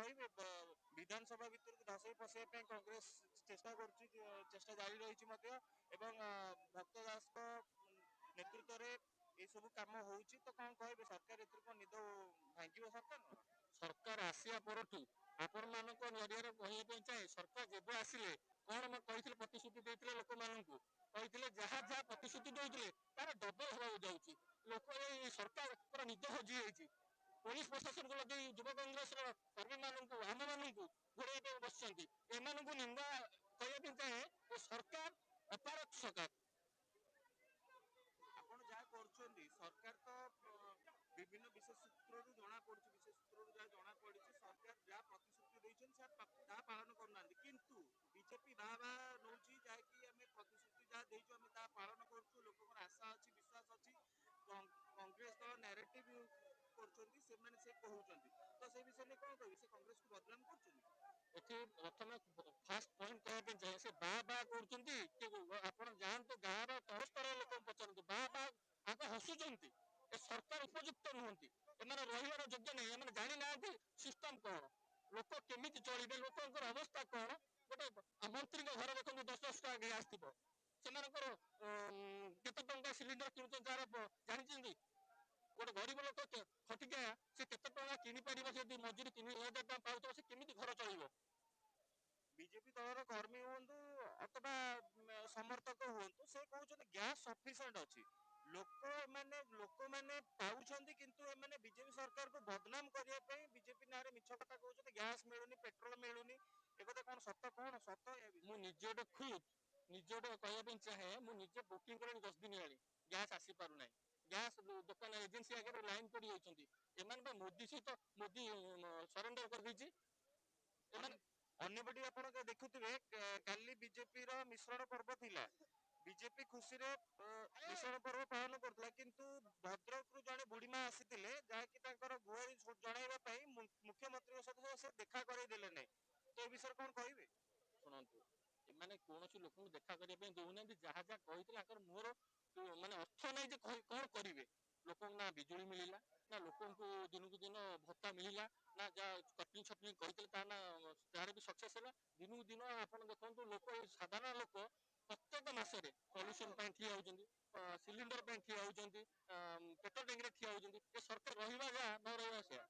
କହିବେ ବିଧାନସଭା ଭିତରକୁ ଧସେଇ ପଶେଇବା ପାଇଁ କଂଗ୍ରେସ ଚେଷ୍ଟା କରୁଛି, ଚେଷ୍ଟା ଜାରି ରହିଛି ମଧ୍ୟ ଏବଂ ଭକ୍ତ ଦାସଙ୍କ ନେତୃତ୍ୱରେ ଏସବୁ କାମ ହଉଛି। ତ କଣ କହିବେ, ସରକାର ଏଥିରୁ କଣ ନିଦ ଭାଙ୍ଗିବ ସରକାର? ସରକାର ଆସିବା ପରଠୁ ଆପଣମାନଙ୍କ ଜରିଆରେ କହିବା ପାଇଁ ଚାହେଁ, ସରକାର ଯେବେ ଆସିଲେ କଣ ମୁଁ କହିଥିଲେ, ପ୍ରତିଶ୍ରୁତି ଦେଇଥିଲେ ଲୋକମାନଙ୍କୁ, କହିଥିଲେ ଯାହା ଯାହା ପ୍ରତିଶ୍ରୁତି ଦେଇଥିଲେ ତାର ଡବଲ ହେବାକୁ ଯାଉଛି। ଲୋକ ଏଇ ସରକାରଙ୍କର ନିଦ ହଜି ଯାଇଛି। ପୋଲିସ ପ୍ରଶାସନକୁ ଲଗେଇ ଯୁବ କଂଗ୍ରେସର କର୍ମୀମାନଙ୍କୁ ଆମମାନଙ୍କୁ ଘୋଡ଼େଇବା ପାଇଁ ବସିଛନ୍ତି। ଏମାନଙ୍କୁ ନିନ୍ଦା କରିବା ପାଇଁ ଚାହେଁ ଯେ ସରକାର ଅପାରଗ ସରକାର। ଆପଣ ଯାହା କରୁଛନ୍ତି, ସରକାର ତ ବିଭିନ୍ନ ବିଶେଷ ସୂତ୍ରରୁ ଜଣା ପଡୁଛି, ବିଶେଷ ସୂତ୍ରରୁ ଯାହା ଜଣା ପଡିଛି, ସରକାର ଯାହା ପ୍ରତିଶ୍ରୁତି ଦେଇଛନ୍ତି ତାହା ପାଳନ କରୁନାହାନ୍ତି। କିନ୍ତୁ ବିଜେପି ବାହା ନଉଛି, ଯାହାକି ଆମେ ପ୍ରତିଶ୍ରୁତି ଯାହା ଦେଇଛୁ ଆମେ ତାହା ପାଳନ କରୁଛୁ, ଲୋକଙ୍କର ଆଶା ଅଛି, ବିଶ୍ୱାସ ଅଛି। କଂଗ୍ରେସ ଦଳ ନ୍ୟାରେଟିଭ କରୁଛନ୍ତି, ସେମାନେ ସେ କହୁଛନ୍ତି। ତ ସେ ବିଷୟରେ କଣ କହିବେ, ସେ କଂଗ୍ରେସକୁ ବଦନାମ କରୁଛନ୍ତି? ଏଠି ପ୍ରଥମେ ଫାଷ୍ଟ ପଏଣ୍ଟ କହିବା ପାଇଁ ଚାହେଁ, ସେ ବାହା କରୁଛନ୍ତି କି ଆପଣ ଯାଆନ୍ତୁ ଗାଁର ତଳସ୍ତର ଲୋକଙ୍କୁ ପଚାରନ୍ତୁ, ବାହା ଆଗ ହସୁଛନ୍ତି। ଏ ସରକାର ଉପଯୁକ୍ତ ନୁହନ୍ତି, ଏମାନେ ରହିବାର ଯୋଗ୍ୟ ନାହିଁ, ଏମାନେ ଜାଣିନାହାନ୍ତି ସିଷ୍ଟମ କଣ, ଲୋକ କେମିତି ଚଳିବେ, ଲୋକଙ୍କର ଅବସ୍ଥା କଣ। ଗୋଟେ ମନ୍ତ୍ରୀଙ୍କ ଘର ଦେଖନ୍ତୁ 10-10 ଟଙ୍କା ଗ୍ୟାସ୍ ଥିବ, ସେମାନଙ୍କର କେତେ ଟଙ୍କା ସିଲିଣ୍ଡର କିଣୁଛନ୍ତି ଯାହାର ଜାଣିଛନ୍ତି? ଗୋଟେ ଗରିବ ଲୋକ ଖଟିକା ସେ କେତେ ଟଙ୍କା କିଣିପାରିବ, ଯଦି ମଜୁରୀ 3,000 ଟଙ୍କା ପାଉଥିବ, ସେ କେମିତି ଘର ଚଳିବ? ବିଜେପି ଦଳର କର୍ମୀ ହୁଅନ୍ତୁ ଅଥବା ସମର୍ଥକ ହୁଅନ୍ତୁ, ସେ କହୁଛନ୍ତି ଗ୍ୟାସ୍ ସଫିସିଏଣ୍ଟ ଅଛି। ଲୋକମାନେ ପାଉଛନ୍ତି, କିନ୍ତୁ ଏମାନେ ବିଜେପି ସରକାରକୁ ବଦନାମ କରିବା ପାଇଁ ବିଜେପି ନାଁରେ ମିଛ କଥା କହୁଛନ୍ତି। ଗ୍ୟାସ୍ ମିଳୁନି, ପେଟ୍ରୋଲ ମିଳୁନି, ଏକଥା କଣ ସତ? କଣ ସତ? ମୁଁ ନିଜେ ଗୋଟେ କହିବା ପାଇଁ ଚାହେଁ, ମୁଁ ନିଜେ ବୁକିଂ କଲିଣି 10 ଦିନ ହେଲାଣି, ଗ୍ୟାସ୍ ଆସିପାରୁନାହିଁ। ଗ୍ୟାସ୍ ଦୋକାନ ଏଜେନ୍ସି ଆଗରେ ଲାଇନ ପଡି ଯାଇଛନ୍ତି। ଏମାନେ ବା ମୋଦି ସହିତ ମୋଦି ସରେଣ୍ଡର କରିଦେଇଛି। ଏମାନେ ଅନ୍ୟପଟେ ଆପଣ ଦେଖୁଥିବେ, କାଲି ବିଜେପିର ମିଶ୍ରଣ ପର୍ବ ଥିଲା, ବିଜେପି ଖୁସିରେ ମିଶ୍ରଣ ପର୍ବ ପାଳନ କରୁଥିଲା, କିନ୍ତୁ ଭଦ୍ରକରୁ ଜଣେ ବୁଢୀମା ଆସିଥିଲେ, ଯାହାକି ତାଙ୍କର ଗୁହାରି ଜଣାଇବା ପାଇଁ ମୁଖ୍ୟମନ୍ତ୍ରୀଙ୍କ ସହିତ ସେ ଦେଖା କରେଇ ଦେଲେ ନାହିଁ। ତ ଏ ବିଷୟରେ କଣ କହିବେ? ଶୁଣନ୍ତୁ, ଏମାନେ କୌଣସି ଲୋକଙ୍କୁ ଦେଖା କରିବା ପାଇଁ ଦଉନାହାନ୍ତି। ଯାହା ଯାହା କହିଥିଲେ ଆଙ୍କର ମୋର ମାନେ ଅର୍ଥ ନାହିଁ ଯେ କଣ କରିବେ। ଲୋକଙ୍କୁ ନା ବିଜୁଳି ମିଳିଲା, ନା ଲୋକଙ୍କୁ ଦିନକୁ ଦିନ ଭତ୍ତା ମିଳିଲା, ନା ଯାହା କଟିଂ ଛଟିଂ କହିଥିଲେ ତାହାର ବି ସକ୍ସେସ୍ ହେଲା। ଦିନକୁ ଦିନ ଆପଣ ଦେଖନ୍ତୁ, ଲୋକ ସାଧାରଣ ଲୋକ ପ୍ରତ୍ୟେକ ମାସରେ ପଲ୍ୟୁସନ ପାଇଁ ଠିଆ ହଉଛନ୍ତି, ସିଲିଣ୍ଡର ପାଇଁ ଠିଆ ହଉଛନ୍ତି, ପେଟ୍ରୋଲ ଟାଙ୍କିରେ ଠିଆ ହଉଛନ୍ତି। ଏ ସରକାର ରହିବା ଯାହା ନ ରହିବା ସେୟା।